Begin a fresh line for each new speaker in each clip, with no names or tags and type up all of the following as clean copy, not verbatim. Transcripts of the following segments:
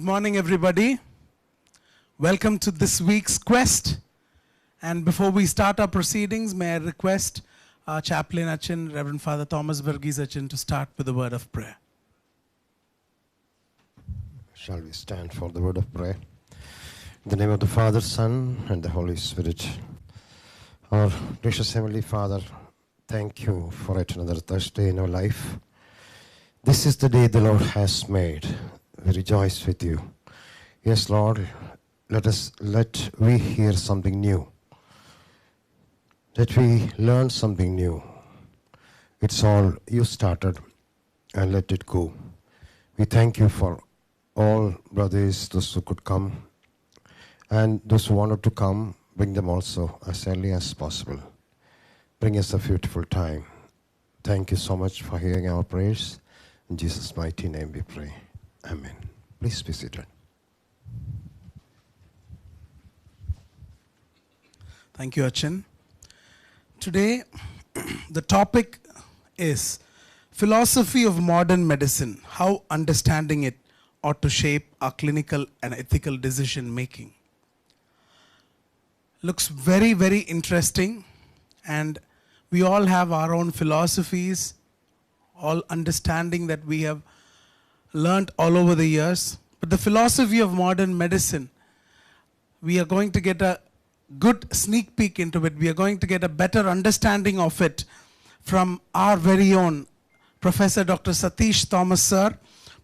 Good morning, everybody. Welcome to this week's quest. And before we start our proceedings, may I request our chaplain Achin, Reverend Father Thomas Verghese Achin, to start with a word of prayer.
Shall we stand for the word of prayer? In the name of the Father, Son, and the Holy Spirit. Our gracious Heavenly Father, thank you for yet another Thursday in our life. This is the day the Lord has made. We rejoice with you. Yes, Lord, let we hear something new. Let we learn something new. It's all you started, and let it go. We thank you for all brothers, those who could come, and those who wanted to come, bring them also as early as possible. Bring us a beautiful time. Thank you so much for hearing our prayers. In Jesus' mighty name we pray. Amen. Please be seated.
Thank you, Achin. Today, the topic is philosophy of modern medicine, how understanding it ought to shape our clinical and ethical decision making. Looks very, very interesting, and we all have our own philosophies, all understanding that we have learned all over the years. But the philosophy of modern medicine, we are going to get a good sneak peek into it. We are going to get a better understanding of it from our very own Professor Dr. Satish Thomas, sir,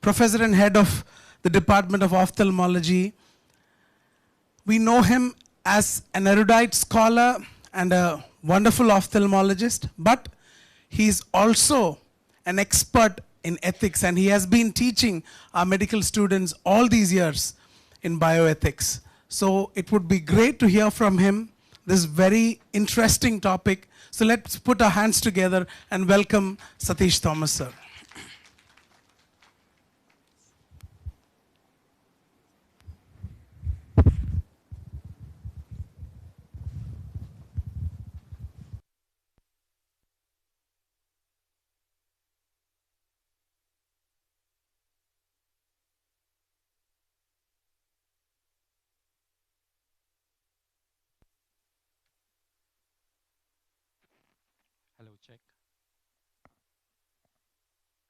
Professor and Head of the Department of Ophthalmology. We know him as an erudite scholar and a wonderful ophthalmologist, but he's also an expert in ethics, and he has been teaching our medical students all these years in bioethics. So it would be great to hear from him this very interesting topic. So let's put our hands together and welcome Satish Thomas, sir.
Hello, check.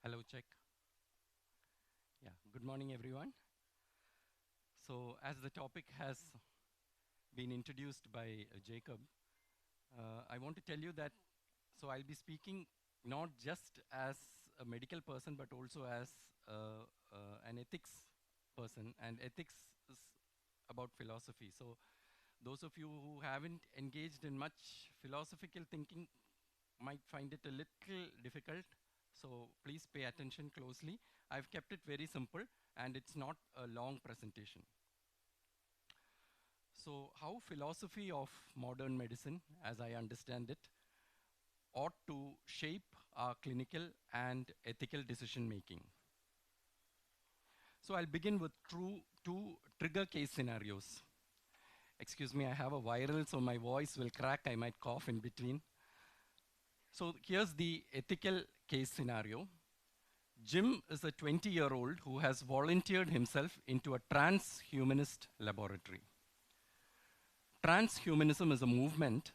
Hello, check. Yeah, good morning, everyone. So, as the topic has been introduced by Jacob, I want to tell you that, so I'll be speaking not just as a medical person, but also as an ethics person, and ethics is about philosophy. So, those of you who haven't engaged in much philosophical thinking might find it a little difficult, so please pay attention closely. I've kept it very simple, and it's not a long presentation. So how philosophy of modern medicine, as I understand it, ought to shape our clinical and ethical decision making. So I'll begin with two trigger case scenarios. Excuse me, I have a viral, so my voice will crack. I might cough in between. So here's the ethical case scenario. Jim is a 20-year-old who has volunteered himself into a transhumanist laboratory. Transhumanism is a movement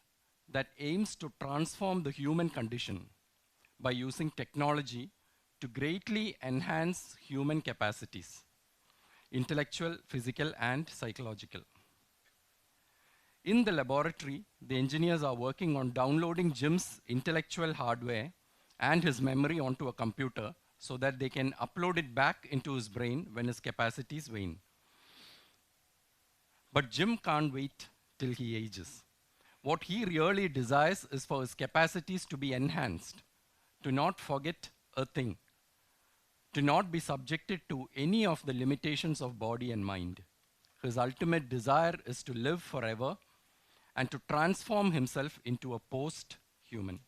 that aims to transform the human condition by using technology to greatly enhance human capacities, intellectual, physical, and psychological. In the laboratory, the engineers are working on downloading Jim's intellectual hardware and his memory onto a computer so that they can upload it back into his brain when his capacities wane. But Jim can't wait till he ages. What he really desires is for his capacities to be enhanced, to not forget a thing, to not be subjected to any of the limitations of body and mind. His ultimate desire is to live forever and to transform himself into a post-human.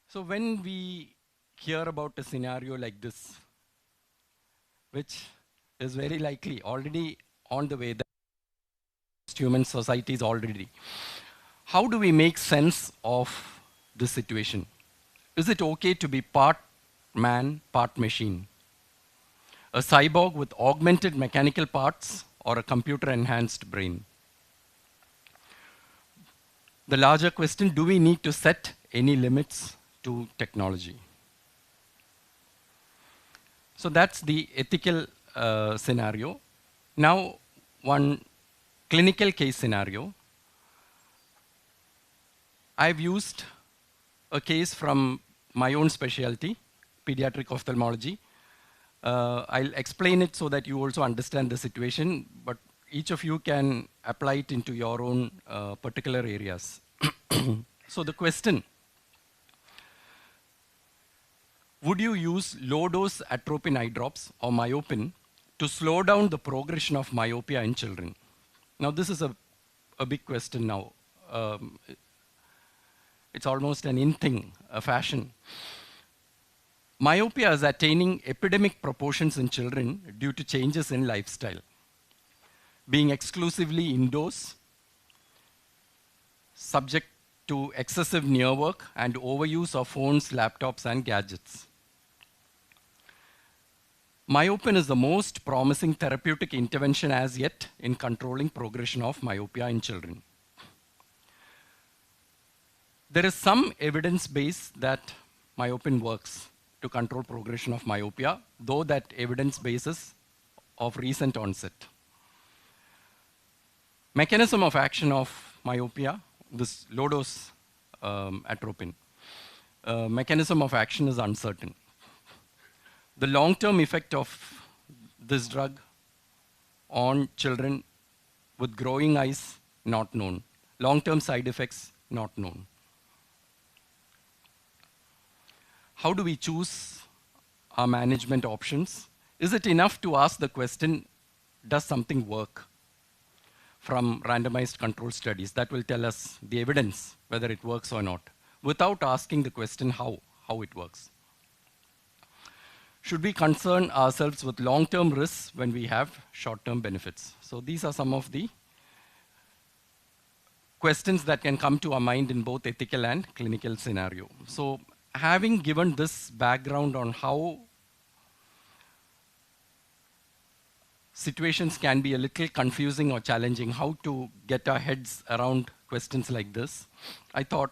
So when we hear about a scenario like this, which is very likely already on the way, that human societies already, how do we make sense of this situation? Is it okay to be part man, part machine? a cyborg with augmented mechanical parts, or a computer-enhanced brain? The larger question, do we need to set any limits to technology? So that's the ethical scenario. Now, one clinical case scenario. I've used a case from my own specialty, pediatric ophthalmology. I'll explain it so that you also understand the situation, but each of you can apply it into your own particular areas. So the question, would you use low-dose atropine eye drops or myopin to slow down the progression of myopia in children? Now, this is a big question now. It's almost an in thing, a fashion. Myopia is attaining epidemic proportions in children due to changes in lifestyle. Being exclusively indoors, subject to excessive near work and overuse of phones, laptops, and gadgets. Myopin is the most promising therapeutic intervention as yet in controlling progression of myopia in children. There is some evidence base that myopin works to control progression of myopia, though that evidence base is of recent onset. Mechanism of action of myopia, this low-dose atropine, mechanism of action is uncertain. The long-term effect of this drug on children with growing eyes, not known. Long-term side effects, not known. How do we choose our management options? Is it enough to ask the question, does something work? From randomized control studies that will tell us the evidence, whether it works or not, without asking the question how it works. Should we concern ourselves with long-term risks when we have short-term benefits? So these are some of the questions that can come to our mind in both ethical and clinical scenario. So having given this background on how situations can be a little confusing or challenging, how to get our heads around questions like this, I thought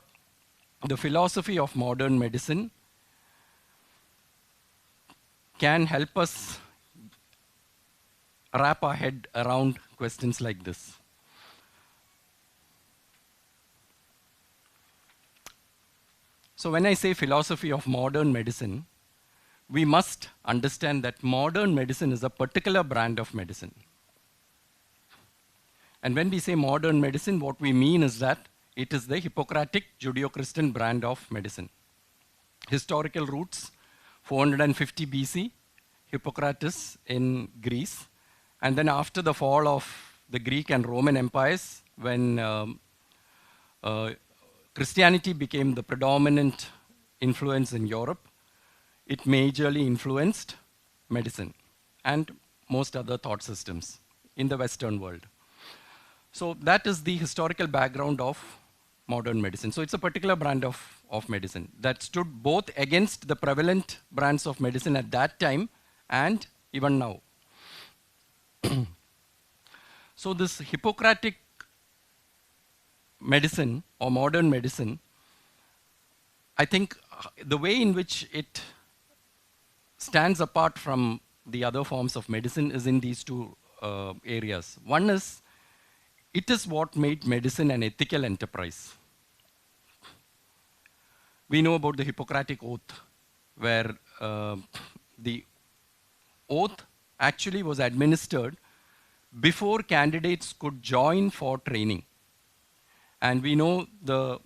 the philosophy of modern medicine can help us wrap our head around questions like this. So when I say philosophy of modern medicine, we must understand that modern medicine is a particular brand of medicine. And when we say modern medicine, what we mean is that it is the Hippocratic Judeo-Christian brand of medicine. Historical roots, 450 BC, Hippocrates in Greece. And then after the fall of the Greek and Roman empires, when Christianity became the predominant influence in Europe, it majorly influenced medicine and most other thought systems in the Western world. So that is the historical background of modern medicine. So it's a particular brand of medicine that stood both against the prevalent brands of medicine at that time and even now. So this Hippocratic medicine or modern medicine, I think the way in which it stands apart from the other forms of medicine is in these two areas. One is, it is what made medicine an ethical enterprise. We know about the Hippocratic Oath, where the oath actually was administered before candidates could join for training. And we know the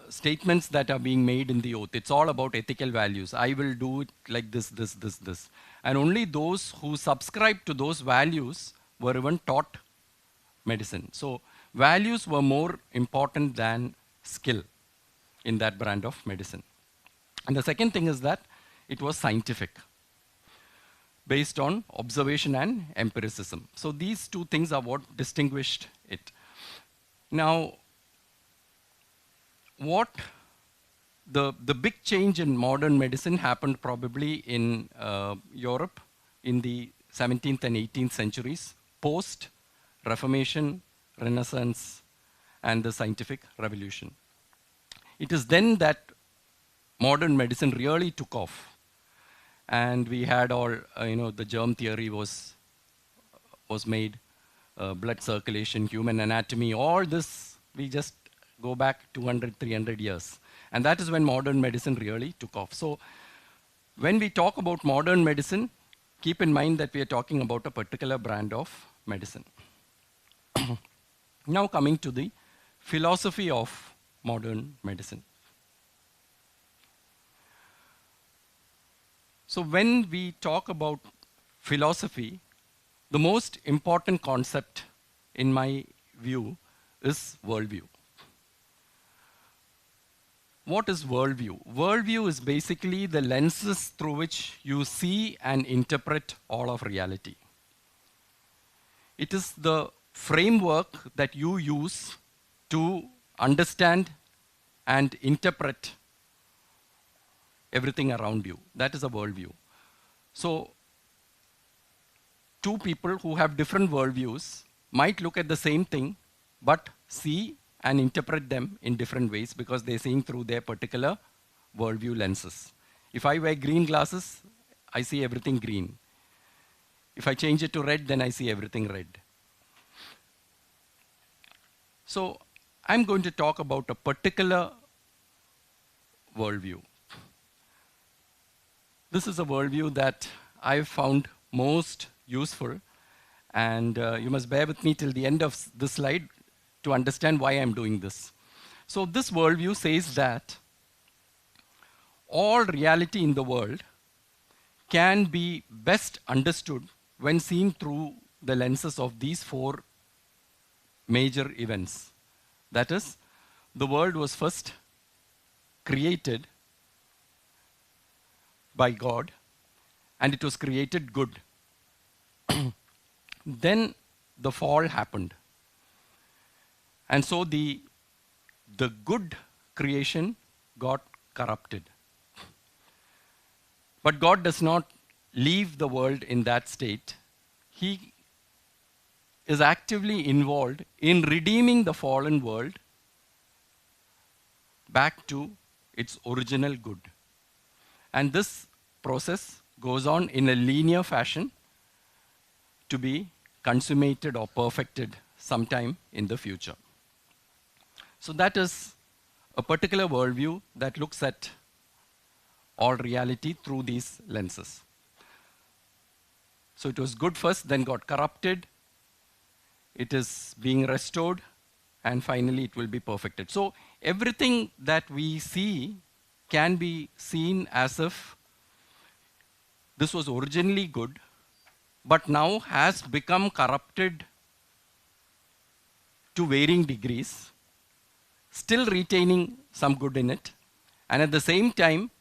statements that are being made in the oath. It's all about ethical values. I will do it like this, this, this, this. And only those who subscribe to those values were even taught medicine. So values were more important than skill in that brand of medicine. And the second thing is that it was scientific, based on observation and empiricism. So these two things are what distinguished it. Now, what the big change in modern medicine happened probably in Europe in the 17th and 18th centuries, post Reformation, Renaissance, and the scientific revolution. It is then that modern medicine really took off. And we had all, the germ theory was made, blood circulation, human anatomy, all this, we just go back 200, 300 years. And that is when modern medicine really took off. So when we talk about modern medicine, keep in mind that we are talking about a particular brand of medicine. Now coming to the philosophy of modern medicine. So when we talk about philosophy, the most important concept in my view is worldview. What is worldview? Worldview is basically the lenses through which you see and interpret all of reality. It is the framework that you use to understand and interpret everything around you. That is a worldview. So, two people who have different worldviews might look at the same thing, but see and interpret them in different ways because they're seeing through their particular worldview lenses. If I wear green glasses, I see everything green. If I change it to red, then I see everything red. So, I'm going to talk about a particular worldview. This is a worldview that I've found most useful, and you must bear with me till the end of this slide to understand why I'm doing this. So this worldview says that all reality in the world can be best understood when seen through the lenses of these four major events. That is, the world was first created by God, and it was created good. Then the fall happened. And so the good creation got corrupted. But God does not leave the world in that state. He is actively involved in redeeming the fallen world back to its original good. And this process goes on in a linear fashion to be consummated or perfected sometime in the future. So that is a particular worldview that looks at all reality through these lenses. So it was good first, then got corrupted. It is being restored, and finally it will be perfected. So everything that we see can be seen as if this was originally good, but now has become corrupted to varying degrees, still retaining some good in it, and at the same time,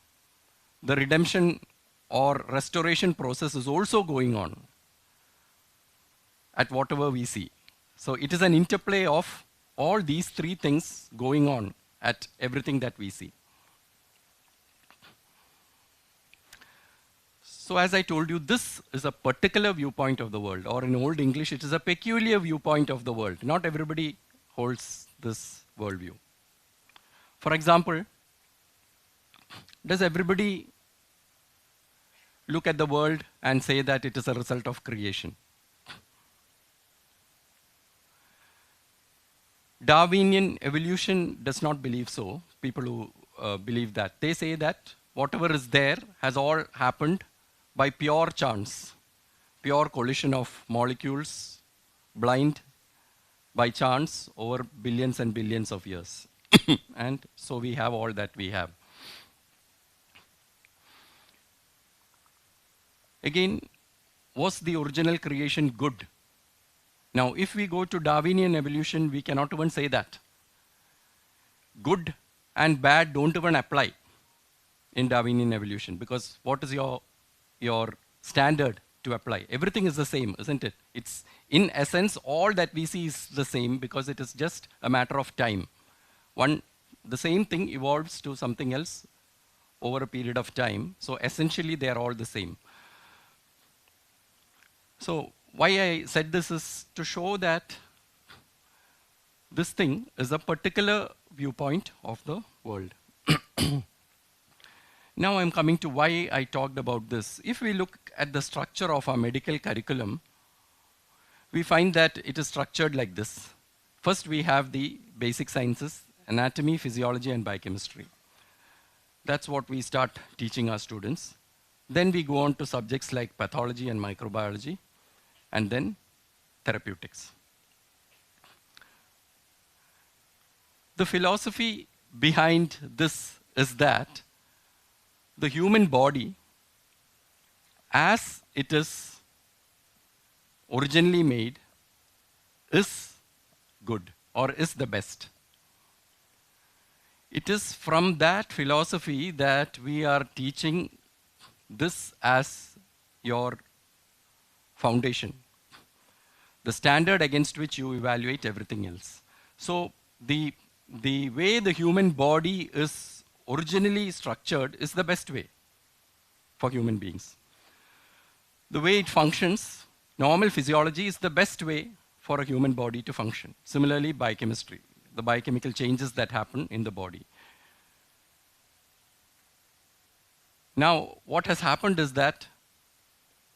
the redemption or restoration process is also going on at whatever we see. So it is an interplay of all these three things going on at everything that we see. So as I told you, this is a particular viewpoint of the world, or in Old English, it is a peculiar viewpoint of the world. Not everybody holds this worldview. For example, does everybody look at the world and say that it is a result of creation? Darwinian evolution does not believe so. People who believe that, they say that whatever is there has all happened by pure chance, pure collision of molecules, blind by chance over billions and billions of years. And so we have all that we have. Again, was the original creation good? Now, if we go to Darwinian evolution, we cannot even say that. Good and bad don't even apply in Darwinian evolution, because what is your standard to apply? Everything is the same, isn't it? It's, in essence, all that we see is the same because it is just a matter of time. One the same thing evolves to something else over a period of time. So essentially, they are all the same. So why I said this is to show that this thing is a particular viewpoint of the world. Now I'm coming to why I talked about this. If we look at the structure of our medical curriculum, we find that it is structured like this. First, we have the basic sciences, anatomy, physiology, and biochemistry. That's what we start teaching our students. Then we go on to subjects like pathology and microbiology, and then therapeutics. The philosophy behind this is that the human body, as it is originally made, is good or is the best. It is from that philosophy that we are teaching this as your foundation, the standard against which you evaluate everything else. So the way the human body is originally structured is the best way for human beings. The way it functions, normal physiology is the best way for a human body to function. Similarly, biochemistry, the biochemical changes that happen in the body. Now, what has happened is that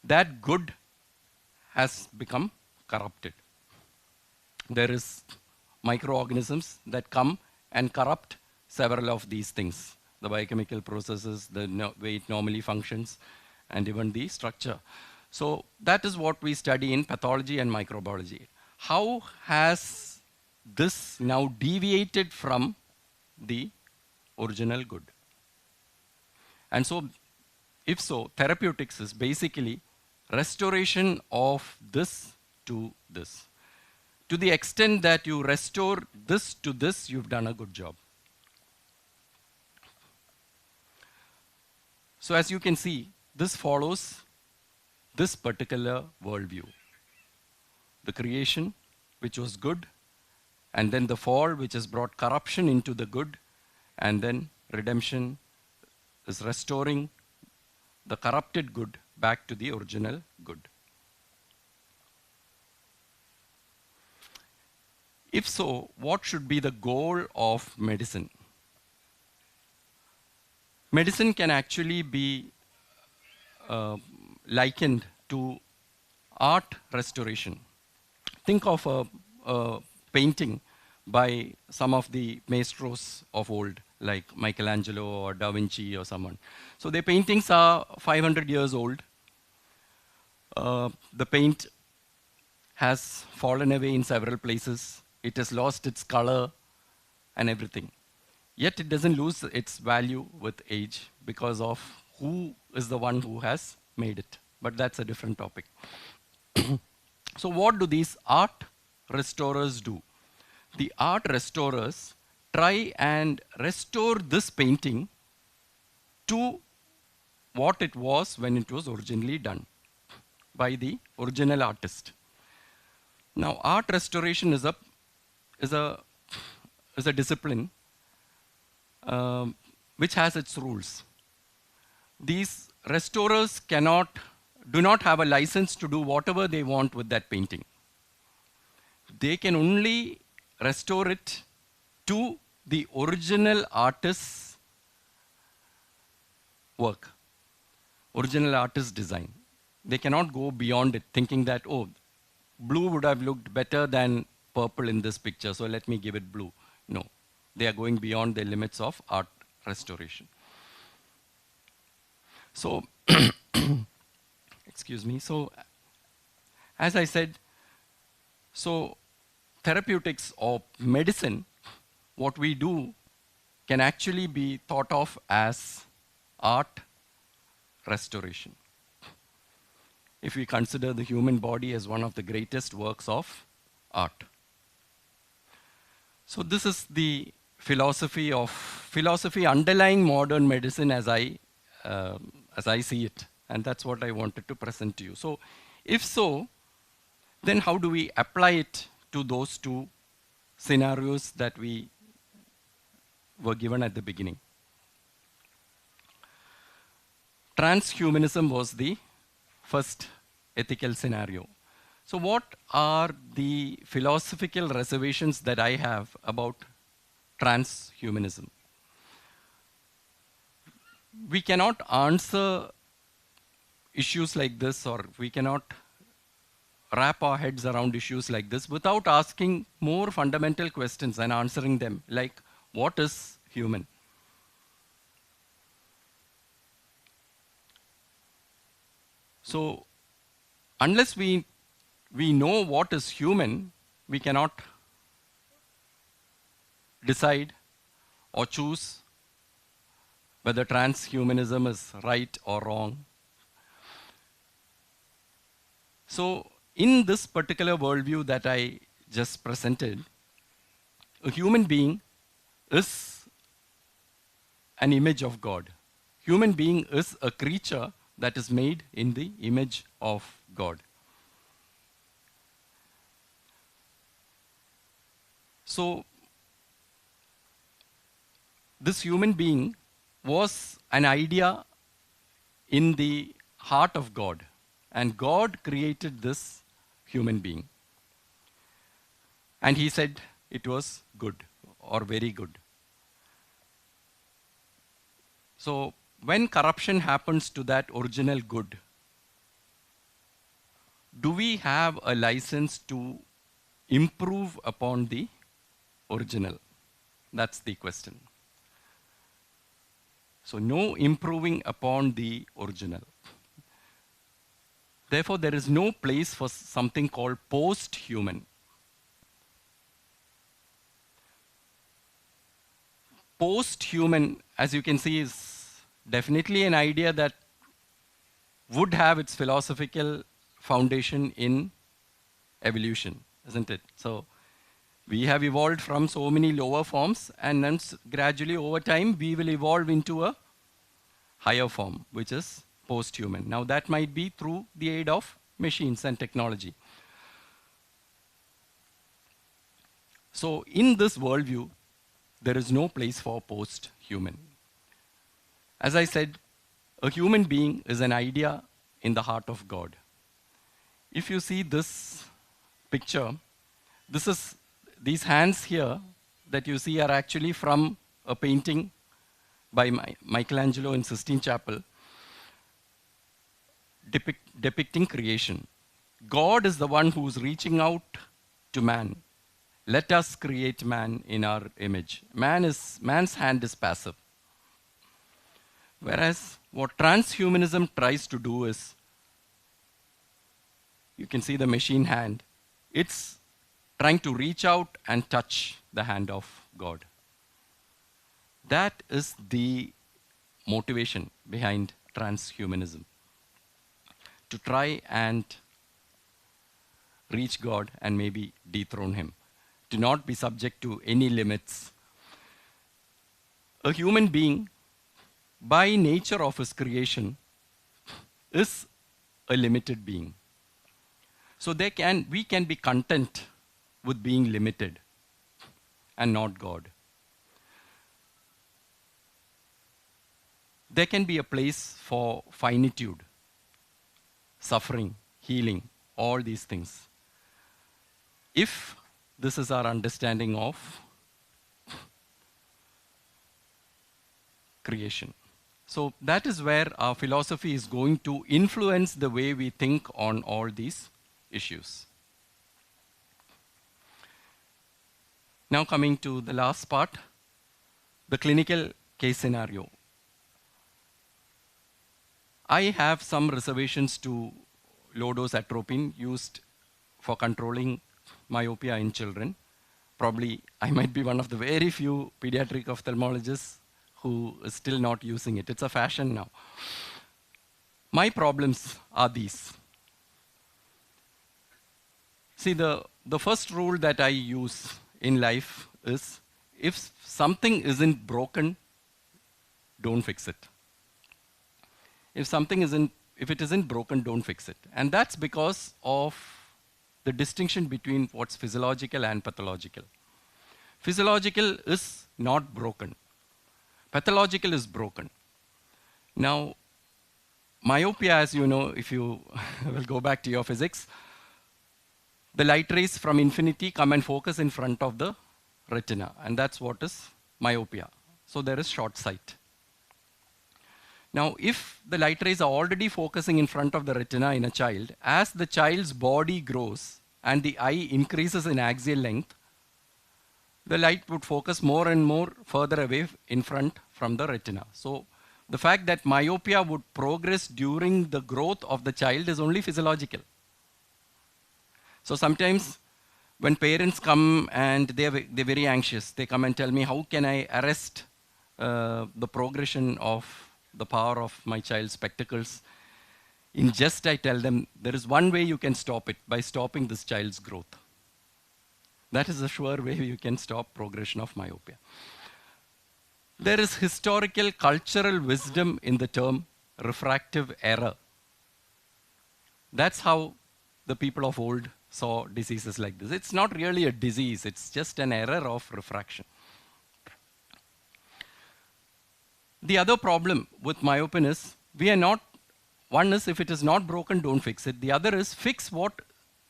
that good has become corrupted. There is microorganisms that come and corrupt several of these things, the biochemical processes, the way it normally functions, and even the structure. So that is what we study in pathology and microbiology. How has this now deviated from the original good? And so, if so, therapeutics is basically restoration of this to this. To the extent that you restore this to this, you've done a good job. So as you can see, this follows this particular worldview. The creation, which was good, and then the fall, which has brought corruption into the good, and then redemption is restoring the corrupted good back to the original good. If so, what should be the goal of medicine? Medicine can actually be likened to art restoration. Think of a painting by some of the maestros of old, like Michelangelo or Da Vinci or someone. So their paintings are 500 years old. The paint has fallen away in several places. It has lost its color and everything. Yet it doesn't lose its value with age because of who is the one who has made it. But that's a different topic. So what do these art restorers do? The art restorers try and restore this painting to what it was when it was originally done by the original artist. Now, art restoration is a discipline which has its rules. These restorers do not have a license to do whatever they want with that painting. They can only restore it to the original artist's work, original artist's design. They cannot go beyond it, thinking that, oh, blue would have looked better than purple in this picture, so let me give it blue. No, they are going beyond the limits of art restoration. So, excuse me, so as I said, so therapeutics or medicine, what we do can actually be thought of as art restoration. If we consider the human body as one of the greatest works of art. So this is the philosophy underlying modern medicine as I see it. And that's what I wanted to present to you. So if so, then how do we apply it to those two scenarios that we were given at the beginning. Transhumanism was the first ethical scenario. So what are the philosophical reservations that I have about transhumanism? We cannot answer issues like this, or we cannot wrap our heads around issues like this without asking more fundamental questions and answering them, like what is human? So unless we know what is human, we cannot decide or choose whether transhumanism is right or wrong. So in this particular worldview that I just presented, a human being is an image of God. Human being is a creature that is made in the image of God. So this human being was an idea in the heart of God, and God created this human being. And he said it was good or very good. So when corruption happens to that original good, do we have a license to improve upon the original? That's the question. So no improving upon the original. Therefore, there is no place for something called post-human. Post-human, as you can see, is definitely an idea that would have its philosophical foundation in evolution, isn't it? So we have evolved from so many lower forms, and then gradually over time, we will evolve into a higher form, which is post-human. Now that might be through the aid of machines and technology. So in this worldview, there is no place for post-human. As I said, a human being is an idea in the heart of God. If you see this picture, these hands here that you see are actually from a painting by Michelangelo in Sistine Chapel, depicting creation. God is the one who's reaching out to man. Let us create man in our image. Man's hand is passive. Whereas what transhumanism tries to do is, you can see the machine hand, it's trying to reach out and touch the hand of God. That is the motivation behind transhumanism. To try and reach God and maybe dethrone him. To not be subject to any limits. A human being, by nature of his creation, is a limited being. So we can be content with being limited and not God. There can be a place for finitude, suffering, healing, all these things. If this is our understanding of creation. So that is where our philosophy is going to influence the way we think on all these issues. Now coming to the last part, the clinical case scenario. I have some reservations to low-dose atropine used for controlling myopia in children. Probably I might be one of the very few pediatric ophthalmologists who is still not using it. It's a fashion now. My problems are these. See, the first rule that I use in life is, if something isn't broken, don't fix it. If it isn't broken, don't fix it. And that's because of the distinction between what's physiological and pathological. Physiological is not broken. Pathological is broken. Now, myopia, as you know, if you will go back to your physics, the light rays from infinity come and focus in front of the retina, and that's what is myopia. So there is short sight. Now, if the light rays are already focusing in front of the retina in a child, as the child's body grows and the eye increases in axial length, the light would focus more and more further away in front from the retina. So the fact that myopia would progress during the growth of the child is only physiological. So sometimes when parents come and they're very anxious, they come and tell me, how can I arrest the progression of the power of my child's spectacles? In just I tell them, there is one way you can stop it, by stopping this child's growth. That is a sure way you can stop progression of myopia. There is historical, cultural wisdom in the term refractive error. That's how the people of old saw diseases like this. It's not really a disease, it's just an error of refraction. The other problem with myopia is, one is, if it is not broken, don't fix it. The other is, fix what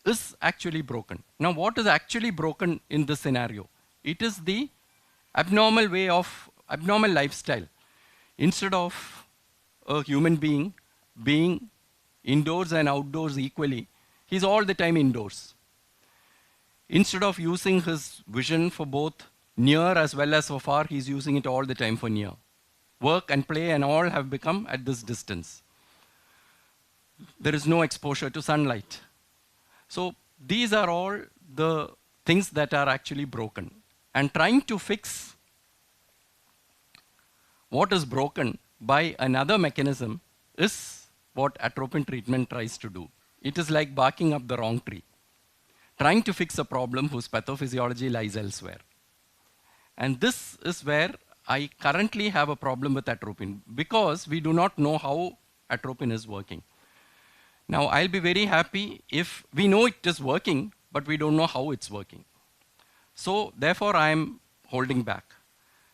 is actually broken. Now, what is actually broken in this scenario? It is the abnormal lifestyle. Instead of a human being being indoors and outdoors equally, he's all the time indoors. Instead of using his vision for both near as well as for far, he's using it all the time for near. Work and play and all have become at this distance. There is no exposure to sunlight. So these are all the things that are actually broken. And trying to fix what is broken by another mechanism is what atropine treatment tries to do. It is like barking up the wrong tree, trying to fix a problem whose pathophysiology lies elsewhere. And this is where I currently have a problem with atropine, because we do not know how atropine is working. Now, I'll be very happy if we know it is working, but we don't know how it's working. So therefore, I'm holding back.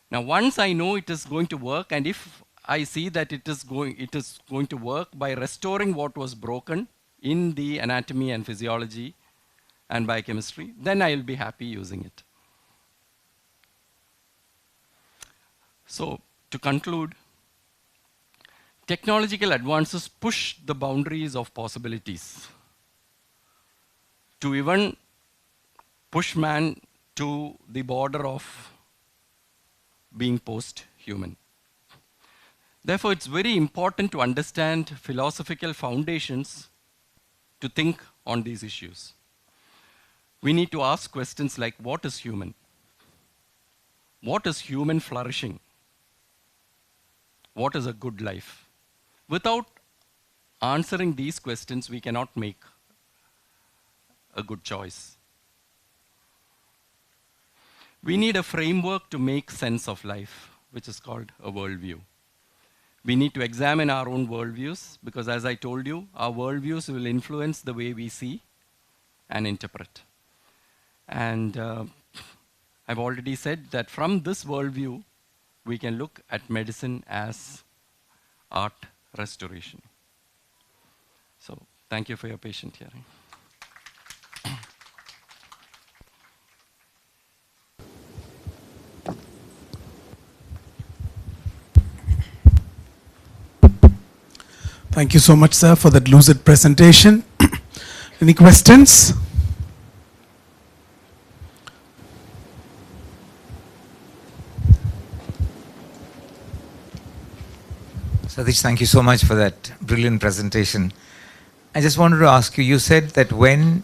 Now, once I know it is going to work, and if I see that it is going to work by restoring what was broken in the anatomy and physiology and biochemistry, then I'll be happy using it. So, to conclude, technological advances push the boundaries of possibilities to even push man to the border of being post-human. Therefore, it's very important to understand philosophical foundations to think on these issues. We need to ask questions like, what is human? What is human flourishing? What is a good life? Without answering these questions, we cannot make a good choice. We need a framework to make sense of life, which is called a worldview. We need to examine our own worldviews, because as I told you, our worldviews will influence the way we see and interpret. And I've already said that from this worldview, we can look at medicine as art restoration. So thank you for your patient hearing.
Thank you so much, sir, for that lucid presentation. Any questions?
Satish, thank you so much for that brilliant presentation. I just wanted to ask you, you said that when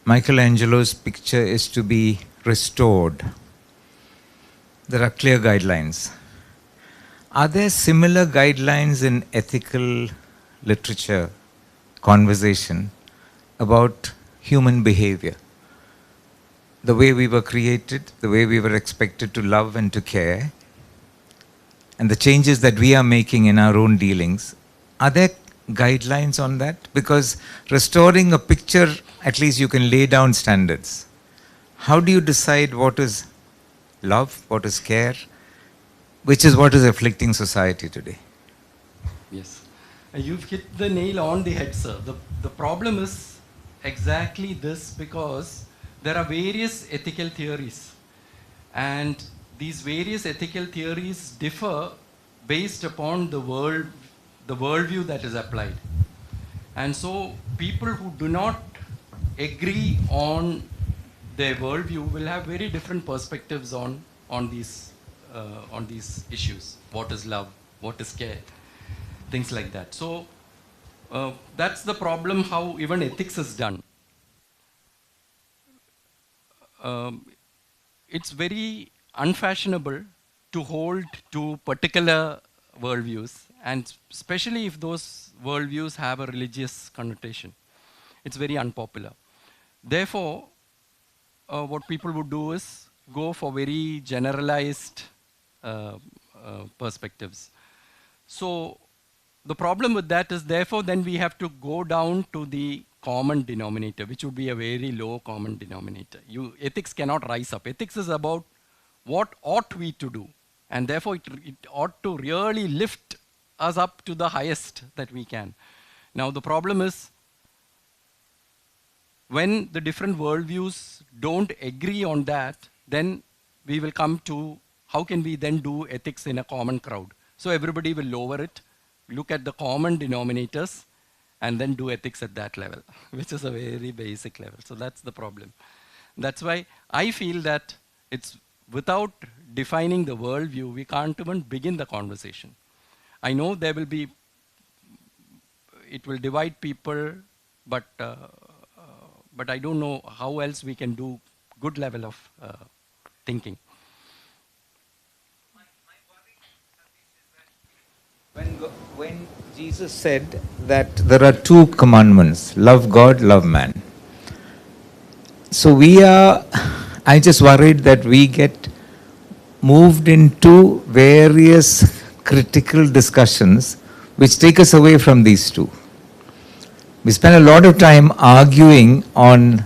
Michelangelo's picture is to be restored, there are clear guidelines. Are there similar guidelines in ethical literature, conversation about human behavior? The way we were created, the way we were expected to love and to care, and the changes that we are making in our own dealings, are there guidelines on that? Because restoring a picture, at least you can lay down standards. How do you decide what is love, what is care, which is what is afflicting society today.
Yes. You've hit the nail on the head, sir. The problem is exactly this, because there are various ethical theories. And these various ethical theories differ based upon the worldview that is applied. And so people who do not agree on their worldview will have very different perspectives on these issues. What is love? What is care? Things like that. So that's the problem, how even ethics is done. It's very unfashionable to hold to particular worldviews, and especially if those worldviews have a religious connotation. It's very unpopular. Therefore, what people would do is go for very generalized perspectives. So the problem with that is, therefore, then we have to go down to the common denominator, which would be a very low common denominator. Ethics cannot rise up. Ethics is about what ought we to do. And therefore, it ought to really lift us up to the highest that we can. Now, the problem is, when the different worldviews don't agree on that, then we will come to how can we then do ethics in a common crowd. So everybody will lower it, look at the common denominators, and then do ethics at that level, which is a very basic level. So that's the problem. That's why I feel that it's without defining the worldview, we can't even begin the conversation. I know there will be, it will divide people, but I don't know how else we can do good level of thinking.
When Jesus said that there are two commandments, love God, love man. So I just worried that we get moved into various critical discussions which take us away from these two. We spend a lot of time arguing on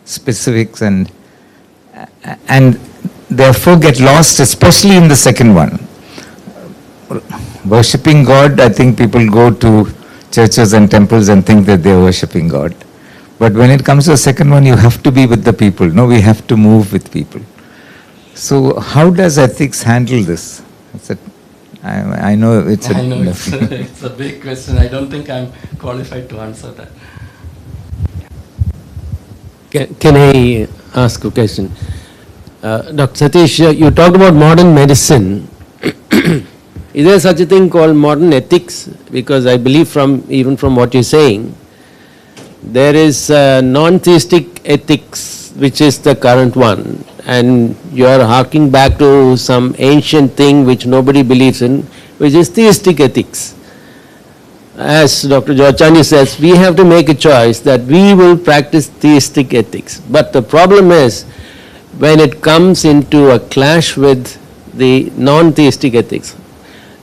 specifics and therefore get lost, especially in the second one. Worshipping God, I think people go to churches and temples and think that they're worshipping God. But when it comes to the second one, you have to be with the people. No, we have to move with people. So how does ethics handle this? I know it's
a big question. I don't think I'm qualified to answer that.
Can I ask a question? Dr. Satish, you talked about modern medicine. Is there such a thing called modern ethics? Because I believe even from what you're saying, there is non-theistic ethics, which is the current one, and you are harking back to some ancient thing which nobody believes in, which is theistic ethics. As Dr. George says, we have to make a choice that we will practice theistic ethics. But the problem is, when it comes into a clash with the non-theistic ethics,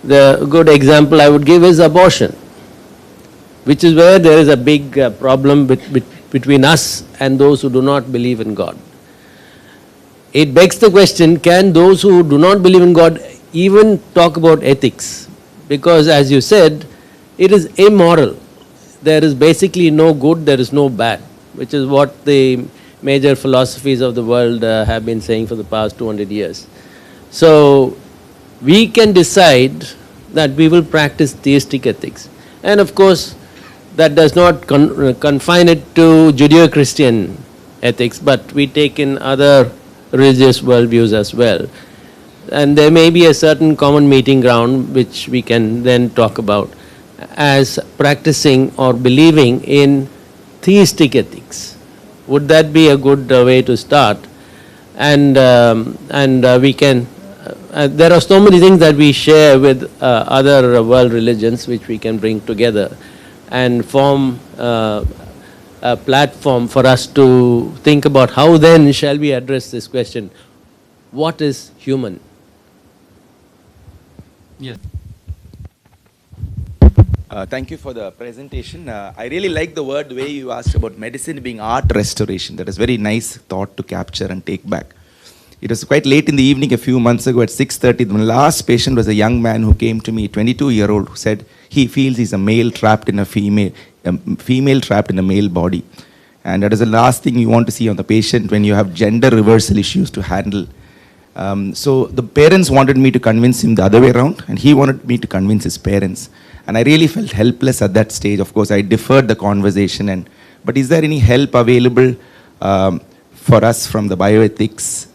the good example I would give is abortion, which is where there is a big problem between us and those who do not believe in God. It begs the question, can those who do not believe in God even talk about ethics? Because as you said, it is immoral. There is basically no good, there is no bad, which is what the major philosophies of the world have been saying for the past 200 years. So we can decide that we will practice theistic ethics. And of course, that does not confine it to Judeo-Christian ethics, but we take in other religious worldviews as well. And there may be a certain common meeting ground which we can then talk about as practicing or believing in theistic ethics. Would that be a good way to start? And we can, there are so many things that we share with other world religions which we can bring together and form a platform for us to think about how then shall we address this question, what is human?
Yes.
Thank you for the presentation. I really like the way you asked about medicine being art restoration. That is very nice thought to capture and take back. It was quite late in the evening a few months ago at 6:30. The last patient was a young man who came to me, 22-year-old, who said he feels he's a male trapped in a female trapped in a male body. And that is the last thing you want to see on the patient when you have gender reversal issues to handle. So the parents wanted me to convince him the other way around, and he wanted me to convince his parents. And I really felt helpless at that stage. Of course, I deferred the conversation. But is there any help available for us from the bioethics?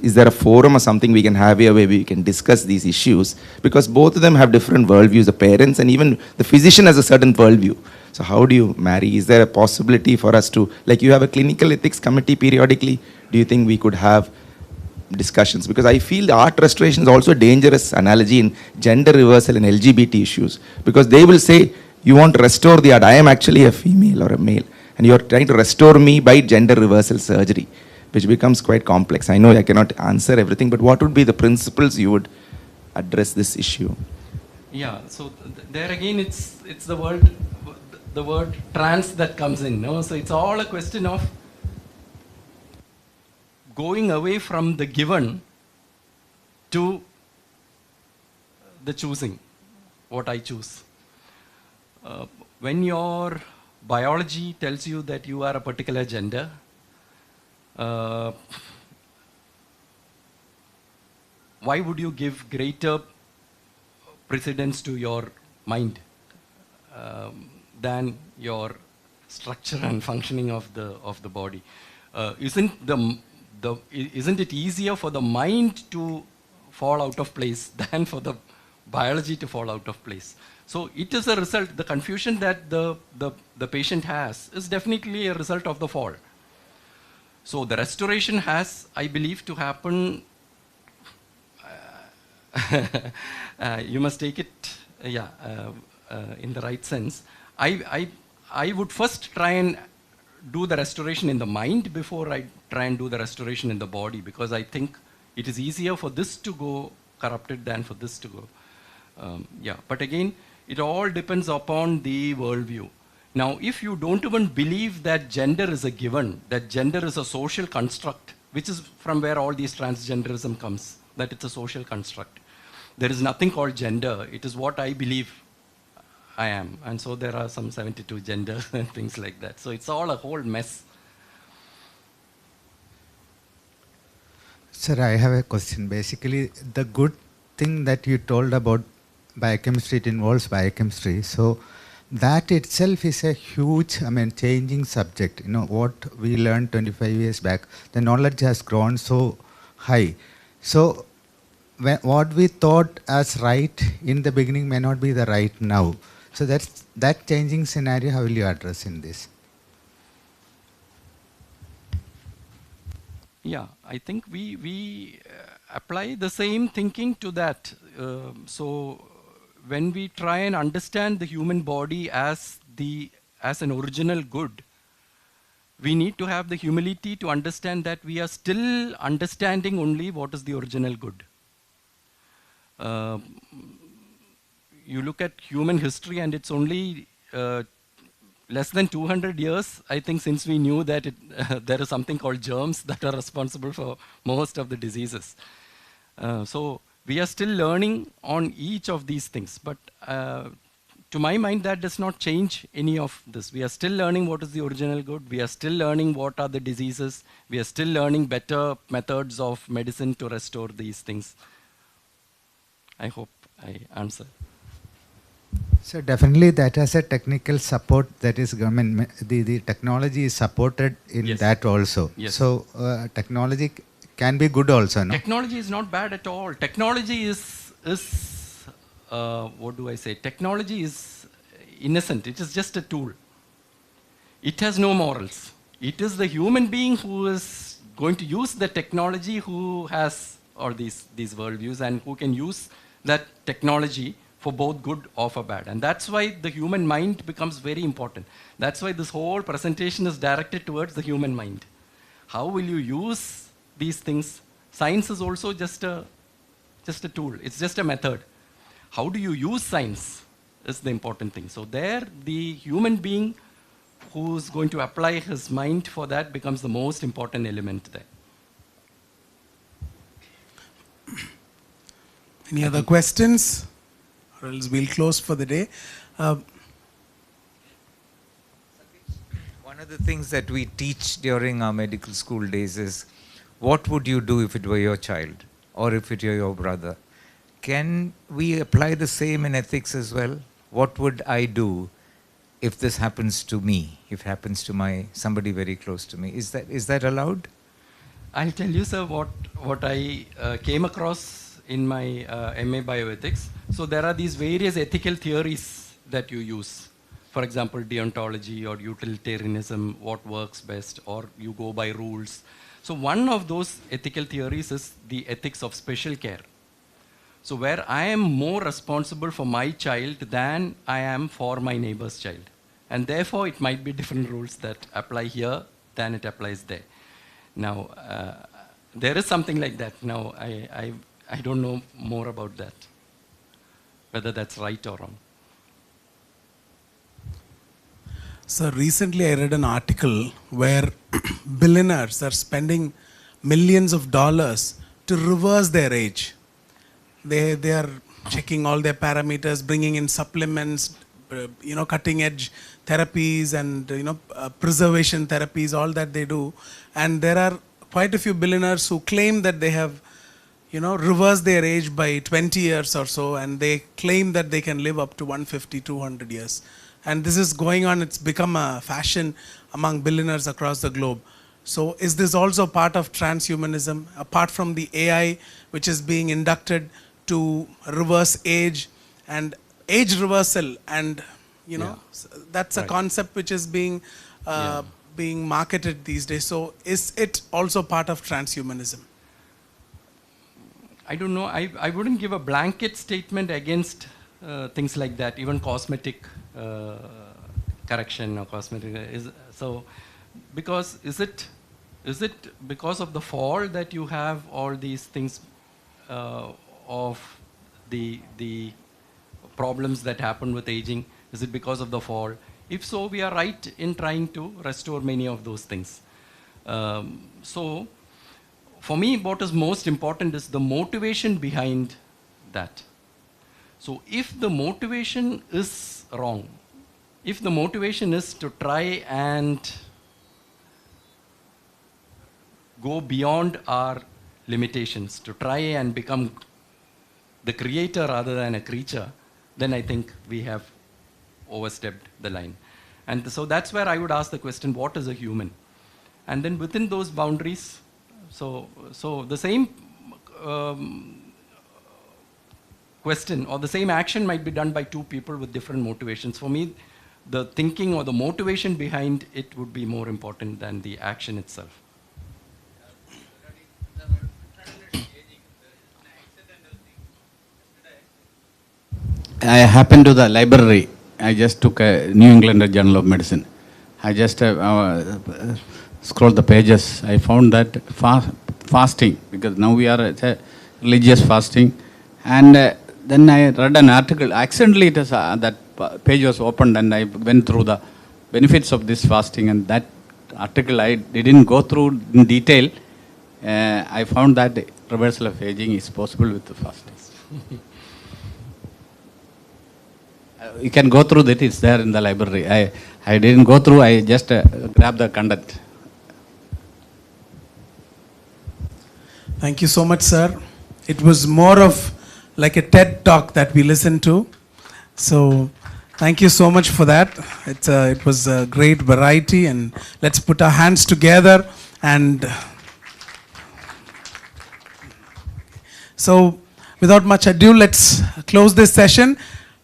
Is there a forum or something we can have here where we can discuss these issues? Because both of them have different worldviews, the parents, and even the physician has a certain worldview. So how do you marry? Is there a possibility for us to, like you have a clinical ethics committee periodically, do you think we could have discussions? Because I feel the art restoration is also a dangerous analogy in gender reversal and LGBT issues. Because they will say, you want to restore the art, I am actually a female or a male, and you are trying to restore me by gender reversal surgery, which becomes quite complex. I know I cannot answer everything, but what would be the principles you would address this issue?
Yeah, so there again, it's the word trans that comes in, no? So it's all a question of going away from the given to the choosing, what I choose. When your biology tells you that you are a particular gender, why would you give greater precedence to your mind than your structure and functioning of the body? Isn't it easier for the mind to fall out of place than for the biology to fall out of place? So it is a result, the confusion that the patient has is definitely a result of the fall. So the restoration has, I believe, to happen, you must take it in the right sense. I would first try and do the restoration in the mind before I try and do the restoration in the body, because I think it is easier for this to go corrupted than for this to go. But again, it all depends upon the worldview. Now, if you don't even believe that gender is a given, that gender is a social construct, which is from where all these transgenderism comes, that it's a social construct. There is nothing called gender. It is what I believe I am. And so there are some 72 genders and things like that. So it's all a whole mess.
Sir, I have a question. Basically, the good thing that you told about biochemistry, it involves biochemistry. So that itself is a huge, changing subject. You know, what we learned 25 years back, the knowledge has grown so high. So what we thought as right in the beginning may not be the right now. So that changing scenario, how will you address in this?
Yeah, I think we apply the same thinking to that. So when we try and understand the human body as an original good, we need to have the humility to understand that we are still understanding only what is the original good. You look at human history, and it's only less than 200 years, I think, since we knew that there is something called germs that are responsible for most of the diseases. So we are still learning on each of these things. But to my mind, that does not change any of this. We are still learning what is the original good. We are still learning what are the diseases. We are still learning better methods of medicine to restore these things. I hope I answered.
So definitely that has a technical support, that is, the technology is supported in that also.
Yes.
So technology can be good also, no?
Technology is not bad at all. Technology is what do I say? Technology is innocent. It is just a tool. It has no morals. It is the human being who is going to use the technology who has all these worldviews and who can use that technology for both good or for bad. And that's why the human mind becomes very important. That's why this whole presentation is directed towards the human mind. How will you use these things? Science is also just a tool. It's just a method. How do you use science is the important thing. So there, the human being who's going to apply his mind for that becomes the most important element there.
Any other questions? Or else we'll close for the day.
One of the things that we teach during our medical school days is, what would you do if it were your child or if it were your brother? Can we apply the same in ethics as well? What would I do if this happens to me, if it happens to somebody very close to me? Is that allowed?
I'll tell you, sir, what I came across in my MA bioethics. So there are these various ethical theories that you use. For example, deontology or utilitarianism, what works best, or you go by rules. So one of those ethical theories is the ethics of special care. So where I am more responsible for my child than I am for my neighbor's child. And therefore, it might be different rules that apply here than it applies there. Now, there is something like that. Now, I don't know more about that, whether that's right or wrong.
So recently I read an article where billionaires are spending millions of dollars to reverse their age. They are checking all their parameters, bringing in supplements, cutting edge therapies and preservation therapies, all that they do. And there are quite a few billionaires who claim that they have reversed their age by 20 years or so, and they claim that they can live up to 150, 200 years. And this is going on, it's become a fashion among billionaires across the globe. So is this also part of transhumanism, apart from the AI which is being inducted to reverse age and age reversal, and that's a concept which is being marketed these days. So is it also part of transhumanism?
I don't know. I wouldn't give a blanket statement against things like that, even cosmetic correction or cosmetic because is it because of the fall that you have all these things of the problems that happen with aging? Is it because of the fall? If so, we are right in trying to restore many of those things. So for me, what is most important is the motivation behind that. So if the motivation is wrong, if the motivation is to try and go beyond our limitations, to try and become the creator rather than a creature, then I think we have overstepped the line. And so that's where I would ask the question, what is a human? And then within those boundaries, so the same question or the same action might be done by two people with different motivations. For me, the thinking or the motivation behind it would be more important than the action itself.
I happened to the library. I just took a New England Journal of Medicine. I just scrolled the pages. I found that fasting, because now we are at religious fasting, and then I read an article. Accidentally, it was, that page was opened, and I went through the benefits of this fasting. And that article I didn't go through in detail. I found that reversal of aging is possible with the fasting. You can go through that, it's there in the library. I didn't go through, I just grabbed the content.
Thank you so much, sir. It was more of like a TED talk that we listened to. So thank you so much for that. It was a great variety, and let's put our hands together. And so without much ado, let's close this session.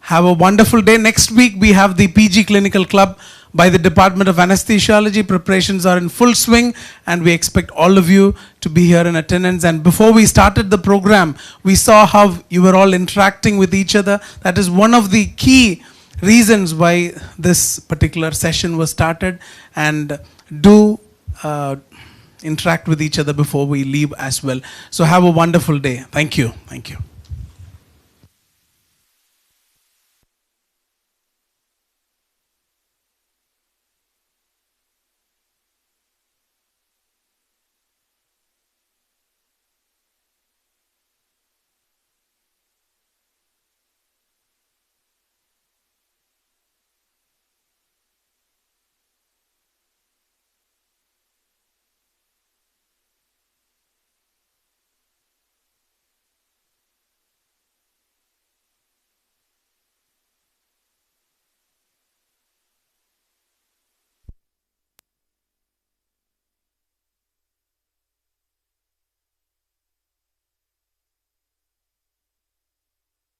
Have a wonderful day. Next week we have the PG Clinical Club by the Department of Anesthesiology. Preparations are in full swing, and we expect all of you to be here in attendance. And before we started the program, we saw how you were all interacting with each other. That is one of the key reasons why this particular session was started. And do interact with each other before we leave as well. So have a wonderful day. Thank you. Thank you.